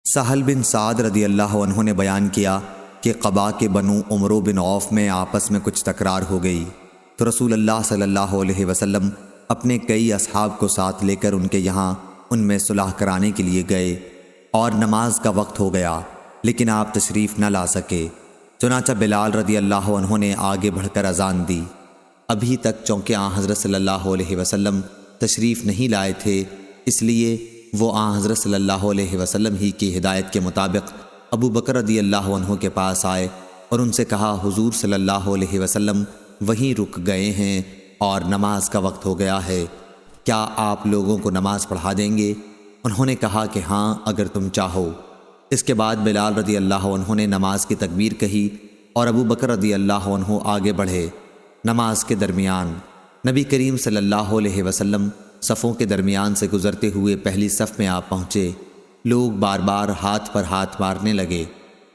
سہل بن سعد رضی اللہ عنہ نے بیان کیا کہ قبا کے بنو عمرو بن عوف میں آپس میں کچھ تکرار ہو گئی تو رسول اللہ صلی اللہ علیہ وسلم اپنے کئی اصحاب کو ساتھ لے کر ان کے یہاں ان میں صلح کرانے کے لیے گئے اور نماز کا وقت ہو گیا لیکن آپ تشریف نہ لا سکے۔ چنانچہ بلال رضی اللہ عنہ نے آگے بڑھ کر اذان دی۔ ابھی تک چونکہ حضرت صلی اللہ علیہ وسلم تشریف نہیں لائے تھے، اس لیے وہ حضرت صلی اللہ علیہ وسلم ہی کی ہدایت کے مطابق ابو بکر رضی اللہ عنہ کے پاس آئے اور ان سے کہا حضور صلی اللہ علیہ وسلم وہیں رک گئے ہیں اور نماز کا وقت ہو گیا ہے، کیا آپ لوگوں کو نماز پڑھا دیں گے؟ انہوں نے کہا کہ ہاں اگر تم چاہو۔ اس کے بعد بلال رضی اللہ عنہ نے نماز کی تکبیر کہی اور ابو بکر رضی اللہ عنہ آگے بڑھے۔ نماز کے درمیان نبی کریم صلی اللہ علیہ وسلم صفوں کے درمیان سے گزرتے ہوئے پہلی صف میں آپ پہنچے۔ لوگ بار بار ہاتھ پر ہاتھ مارنے لگے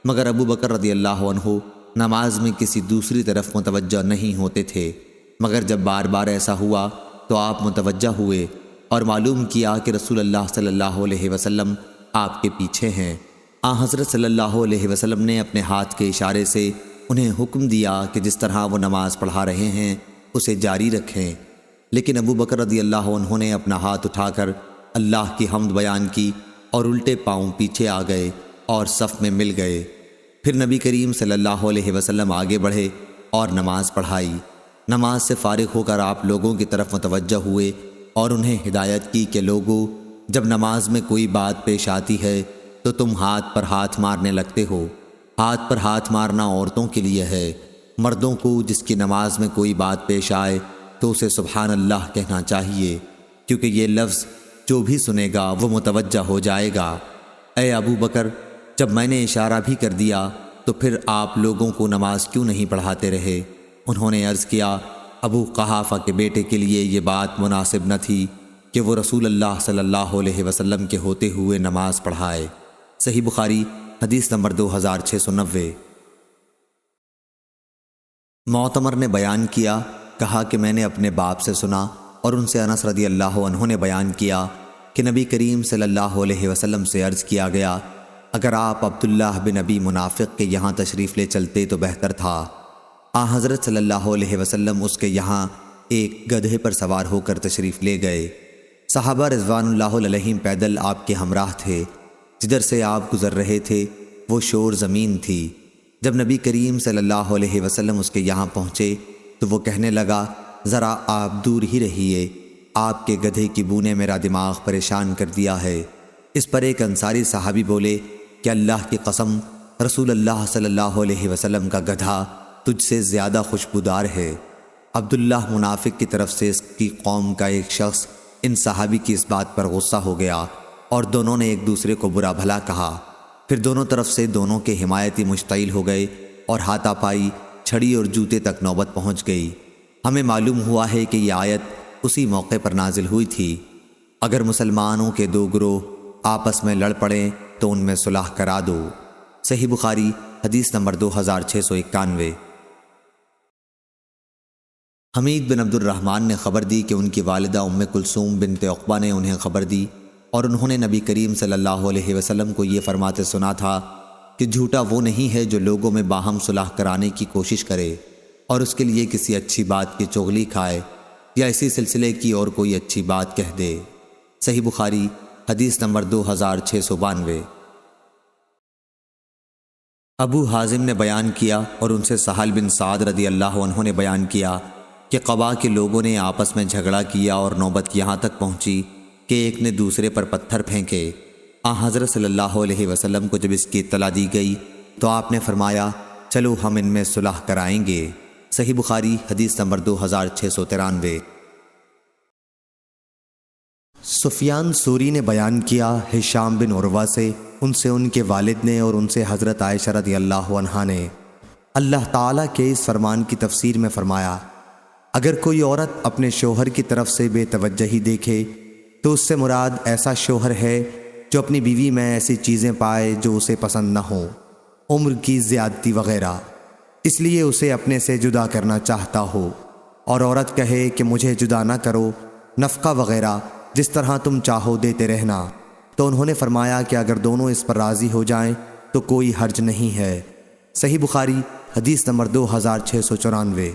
مگر ابو بکر رضی اللہ عنہ نماز میں کسی دوسری طرف متوجہ نہیں ہوتے تھے، مگر جب بار بار ایسا ہوا تو آپ متوجہ ہوئے اور معلوم کیا کہ رسول اللہ صلی اللہ علیہ وسلم آپ کے پیچھے ہیں۔ حضرت صلی اللہ علیہ وسلم نے اپنے ہاتھ کے اشارے سے انہیں حکم دیا کہ جس طرح وہ نماز پڑھا رہے ہیں اسے جاری رکھیں، لیکن ابو بکر رضی اللہ عنہ نے اپنا ہاتھ اٹھا کر اللہ کی حمد بیان کی اور الٹے پاؤں پیچھے آ گئے اور صف میں مل گئے۔ پھر نبی کریم صلی اللہ علیہ وسلم آگے بڑھے اور نماز پڑھائی۔ نماز سے فارغ ہو کر آپ لوگوں کی طرف متوجہ ہوئے اور انہیں ہدایت کی کہ لوگو، جب نماز میں کوئی بات پیش آتی ہے تو تم ہاتھ پر ہاتھ مارنے لگتے ہو۔ ہاتھ پر ہاتھ مارنا عورتوں کے لیے ہے، مردوں کو جس کی نماز میں کوئی بات پیش آئے تو اسے سبحان اللہ کہنا چاہیے، کیونکہ یہ لفظ جو بھی سنے گا وہ متوجہ ہو جائے گا۔ اے ابو بکر، جب میں نے اشارہ بھی کر دیا تو پھر آپ لوگوں کو نماز کیوں نہیں پڑھاتے رہے؟ انہوں نے عرض کیا ابو قحافہ کے بیٹے کے لیے یہ بات مناسب نہ تھی کہ وہ رسول اللہ صلی اللہ علیہ وسلم کے ہوتے ہوئے نماز پڑھائے۔ صحیح بخاری حدیث نمبر 2690۔ معتمر نے بیان کیا، کہا کہ میں نے اپنے باپ سے سنا اور ان سے انس رضی اللہ عنہ نے بیان کیا کہ نبی کریم صلی اللہ علیہ وسلم سے عرض کیا گیا اگر آپ عبداللہ بن ابی منافق کے یہاں تشریف لے چلتے تو بہتر تھا۔ حضرت صلی اللہ علیہ وسلم اس کے یہاں ایک گدھے پر سوار ہو کر تشریف لے گئے۔ صحابہ رضوان اللہ علیہم پیدل آپ کے ہمراہ تھے۔ جدھر سے آپ گزر رہے تھے وہ شور زمین تھی۔ جب نبی کریم صلی اللہ علیہ وسلم اس کے یہاں پہنچے تو وہ کہنے لگا ذرا آپ دور ہی رہیے، آپ کے گدھے کی بو نے میرا دماغ پریشان کر دیا ہے۔ اس پر ایک انصاری صحابی بولے کہ اللہ کی قسم، رسول اللہ صلی اللہ علیہ وسلم کا گدھا تجھ سے زیادہ خوشبودار ہے۔ عبداللہ منافق کی طرف سے اس کی قوم کا ایک شخص ان صحابی کی اس بات پر غصہ ہو گیا اور دونوں نے ایک دوسرے کو برا بھلا کہا۔ پھر دونوں طرف سے دونوں کے حمایتی مشتعل ہو گئے اور ہاتھا پائی، چھڑی اور جوتے تک نوبت پہنچ گئی۔ ہمیں معلوم ہوا ہے کہ یہ آیت اسی موقع پر نازل ہوئی تھی، اگر مسلمانوں کے دو گروہ آپس میں لڑ پڑیں تو ان میں صلح کرا دو۔ صحیح بخاری حدیث نمبر 2691۔ حمید بن عبد الرحمن نے خبر دی کہ ان کی والدہ ام کلثوم بنت عقبہ نے انہیں خبر دی اور انہوں نے نبی کریم صلی اللہ علیہ وسلم کو یہ فرماتے سنا تھا کہ جھوٹا وہ نہیں ہے جو لوگوں میں باہم صلح کرانے کی کوشش کرے اور اس کے لیے کسی اچھی بات کی چغلی کھائے یا اسی سلسلے کی اور کوئی اچھی بات کہہ دے۔ صحیح بخاری حدیث نمبر 2692۔ ابو حازم نے بیان کیا اور ان سے سہل بن سعد رضی اللہ عنہ نے بیان کیا کہ قبا کے لوگوں نے آپس میں جھگڑا کیا اور نوبت یہاں تک پہنچی کہ ایک نے دوسرے پر پتھر پھینکے۔ حضرت صلی اللہ علیہ وسلم کو جب اس کی اطلاع دی گئی تو آپ نے فرمایا چلو ہم ان میں صلح کرائیں گے۔ صحیح بخاری حدیث نمبر 2693۔ سفیان ثوری نے بیان کیا ہشام بن عروہ سے، ان سے ان کے والد نے اور ان سے حضرت عائشہ رضی اللہ عنہا نے اللہ تعالیٰ کے اس فرمان کی تفسیر میں فرمایا اگر کوئی عورت اپنے شوہر کی طرف سے بے توجہی دیکھے تو اس سے مراد ایسا شوہر ہے جو اپنی بیوی میں ایسی چیزیں پائے جو اسے پسند نہ ہوں، عمر کی زیادتی وغیرہ، اس لیے اسے اپنے سے جدا کرنا چاہتا ہو، اور عورت کہے کہ مجھے جدا نہ کرو، نفقہ وغیرہ جس طرح تم چاہو دیتے رہنا، تو انہوں نے فرمایا کہ اگر دونوں اس پر راضی ہو جائیں تو کوئی حرج نہیں ہے۔ صحیح بخاری حدیث نمبر 2694۔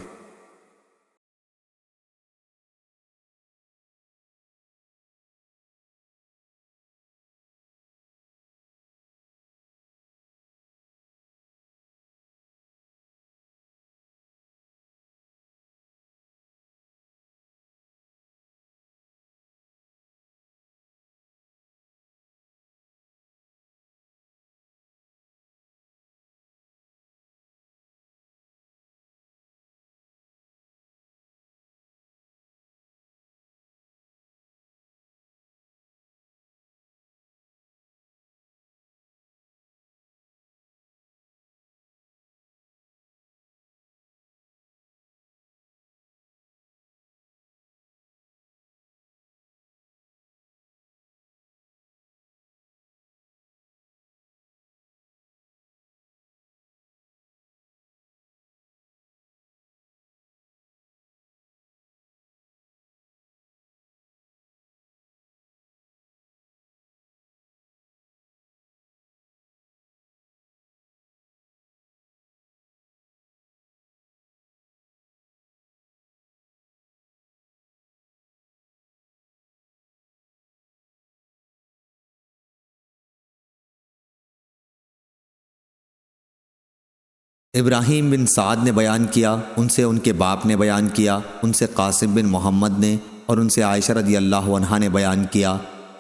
ابراہیم بن سعد نے بیان کیا، ان سے ان کے باپ نے بیان کیا، ان سے قاسم بن محمد نے اور ان سے عائشہ رضی اللہ عنہا نے بیان کیا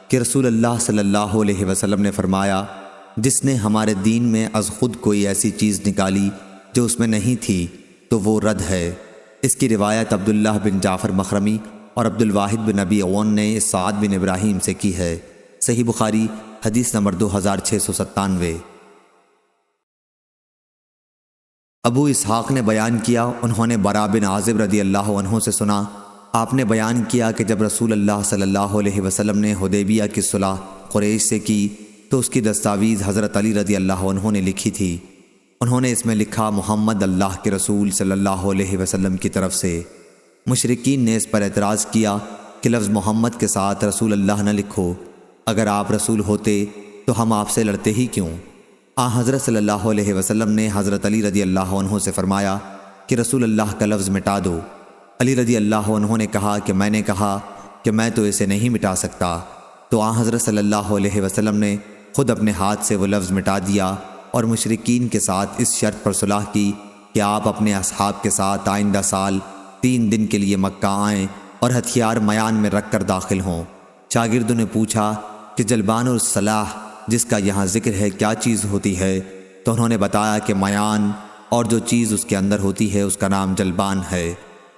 کہ رسول اللہ صلی اللہ علیہ وسلم نے فرمایا، جس نے ہمارے دین میں از خود کوئی ایسی چیز نکالی جو اس میں نہیں تھی تو وہ رد ہے۔ اس کی روایت عبداللہ بن جعفر مخرمی اور عبد الواحد بن نبی اون نے سعد بن ابراہیم سے کی ہے۔ صحیح بخاری حدیث نمبر 2697۔ ابو اسحاق نے بیان کیا، انہوں نے برا بن عازب رضی اللہ عنہ سے سنا، آپ نے بیان کیا کہ جب رسول اللہ صلی اللہ علیہ وسلم نے حدیبیہ کی صلح قریش سے کی تو اس کی دستاویز حضرت علی رضی اللہ عنہ نے لکھی تھی۔ انہوں نے اس میں لکھا، محمد اللہ کے رسول صلی اللہ علیہ وسلم کی طرف سے۔ مشرکین نے اس پر اعتراض کیا کہ لفظ محمد کے ساتھ رسول اللہ نہ لکھو، اگر آپ رسول ہوتے تو ہم آپ سے لڑتے ہی کیوں؟ حضرت صلی اللہ علیہ وسلم نے حضرت علی رضی اللہ عنہ سے فرمایا کہ رسول اللہ کا لفظ مٹا دو۔ علی رضی اللہ عنہ نے کہا کہ میں نے کہا کہ میں تو اسے نہیں مٹا سکتا، تو حضرت صلی اللہ علیہ وسلم نے خود اپنے ہاتھ سے وہ لفظ مٹا دیا اور مشرکین کے ساتھ اس شرط پر صلح کی کہ آپ اپنے اصحاب کے ساتھ آئندہ سال 3 دن کے لیے مکہ آئیں اور ہتھیار میان میں رکھ کر داخل ہوں۔ شاگردوں نے پوچھا کہ جلبان الصلاح جس کا یہاں ذکر ہے کیا چیز ہوتی ہے؟ تو انہوں نے بتایا کہ میان اور جو چیز اس کے اندر ہوتی ہے اس کا نام جلبان ہے۔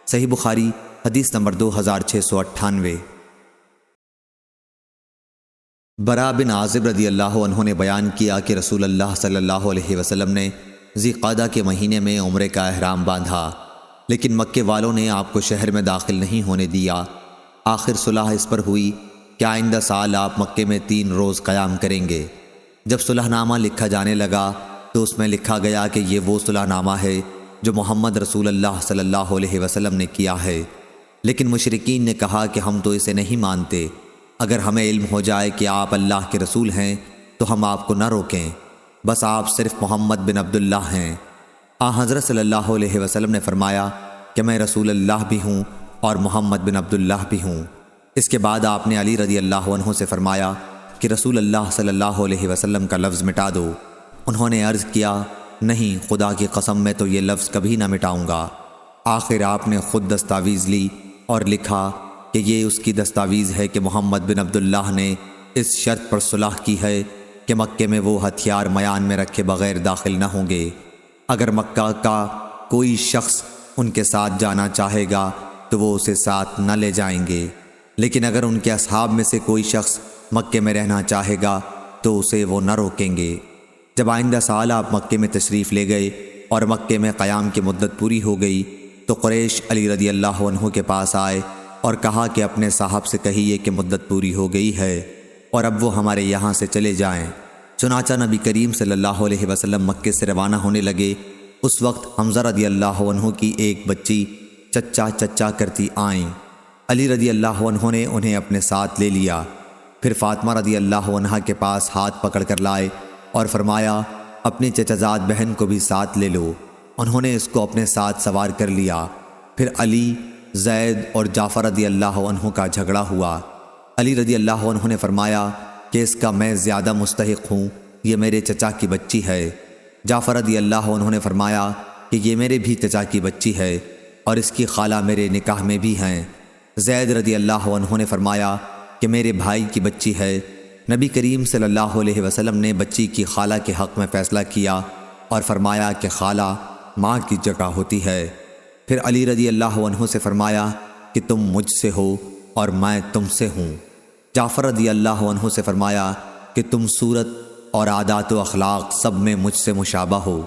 صحیح بخاری حدیث نمبر 2698۔ برا بن عازب رضی اللہ عنہ نے بیان کیا کہ رسول اللہ صلی اللہ علیہ وسلم نے ذی قعدہ کے مہینے میں عمرے کا احرام باندھا، لیکن مکے والوں نے آپ کو شہر میں داخل نہیں ہونے دیا۔ آخر صلح اس پر ہوئی کہ آئندہ سال آپ مکے میں 3 روز قیام کریں گے۔ جب صلح نامہ لکھا جانے لگا تو اس میں لکھا گیا کہ یہ وہ صلح نامہ ہے جو محمد رسول اللہ صلی اللہ علیہ وسلم نے کیا ہے، لیکن مشرکین نے کہا کہ ہم تو اسے نہیں مانتے، اگر ہمیں علم ہو جائے کہ آپ اللہ کے رسول ہیں تو ہم آپ کو نہ روکیں، بس آپ صرف محمد بن عبداللہ ہیں۔ حضرت صلی اللہ علیہ وسلم نے فرمایا کہ میں رسول اللہ بھی ہوں اور محمد بن عبداللہ بھی ہوں۔ اس کے بعد آپ نے علی رضی اللہ عنہ سے فرمایا کہ رسول اللہ صلی اللہ علیہ وسلم کا لفظ مٹا دو۔ انہوں نے عرض کیا، نہیں، خدا کی قسم میں تو یہ لفظ کبھی نہ مٹاؤں گا۔ آخر آپ نے خود دستاویز لی اور لکھا کہ یہ اس کی دستاویز ہے کہ محمد بن عبداللہ نے اس شرط پر صلح کی ہے کہ مکے میں وہ ہتھیار میان میں رکھے بغیر داخل نہ ہوں گے۔ اگر مکہ کا کوئی شخص ان کے ساتھ جانا چاہے گا تو وہ اسے ساتھ نہ لے جائیں گے، لیکن اگر ان کے اصحاب میں سے کوئی شخص مکے میں رہنا چاہے گا تو اسے وہ نہ روکیں گے۔ جب آئندہ سال آپ مکے میں تشریف لے گئے اور مکے میں قیام کی مدت پوری ہو گئی تو قریش علی رضی اللہ عنہ کے پاس آئے اور کہا کہ اپنے صاحب سے کہیے کہ مدت پوری ہو گئی ہے اور اب وہ ہمارے یہاں سے چلے جائیں۔ چنانچہ نبی کریم صلی اللہ علیہ وسلم مکے سے روانہ ہونے لگے۔ اس وقت حمزہ رضی اللہ عنہ کی ایک بچی چچا چچا کرتی آئیں۔ علی رضی اللہ عنہ نے انہیں اپنے ساتھ لے لیا، پھر فاطمہ رضی اللہ عنہا کے پاس ہاتھ پکڑ کر لائے اور فرمایا اپنی چچازاد بہن کو بھی ساتھ لے لو۔ انہوں نے اس کو اپنے ساتھ سوار کر لیا۔ پھر علی، زید اور جعفر رضی اللہ عنہ کا جھگڑا ہوا۔ علی رضی اللہ عنہ نے فرمایا کہ اس کا میں زیادہ مستحق ہوں، یہ میرے چچا کی بچی ہے۔ جعفر رضی اللہ عنہ نے فرمایا کہ یہ میرے بھی چچا کی بچی ہے اور اس کی خالہ میرے نکاح میں بھی ہیں۔ زید رضی اللہ عنہ نے فرمایا کہ میرے بھائی کی بچی ہے۔ نبی کریم صلی اللہ علیہ وسلم نے بچی کی خالہ کے حق میں فیصلہ کیا اور فرمایا کہ خالہ ماں کی جگہ ہوتی ہے۔ پھر علی رضی اللہ عنہ سے فرمایا کہ تم مجھ سے ہو اور میں تم سے ہوں۔ جعفر رضی اللہ عنہ سے فرمایا کہ تم صورت اور عادات و اخلاق سب میں مجھ سے مشابہ ہو۔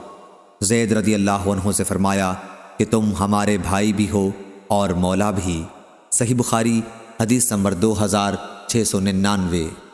زید رضی اللہ عنہ سے فرمایا کہ تم ہمارے بھائی بھی ہو اور مولا بھی۔ صحیح بخاری حدیث نمبر 2699۔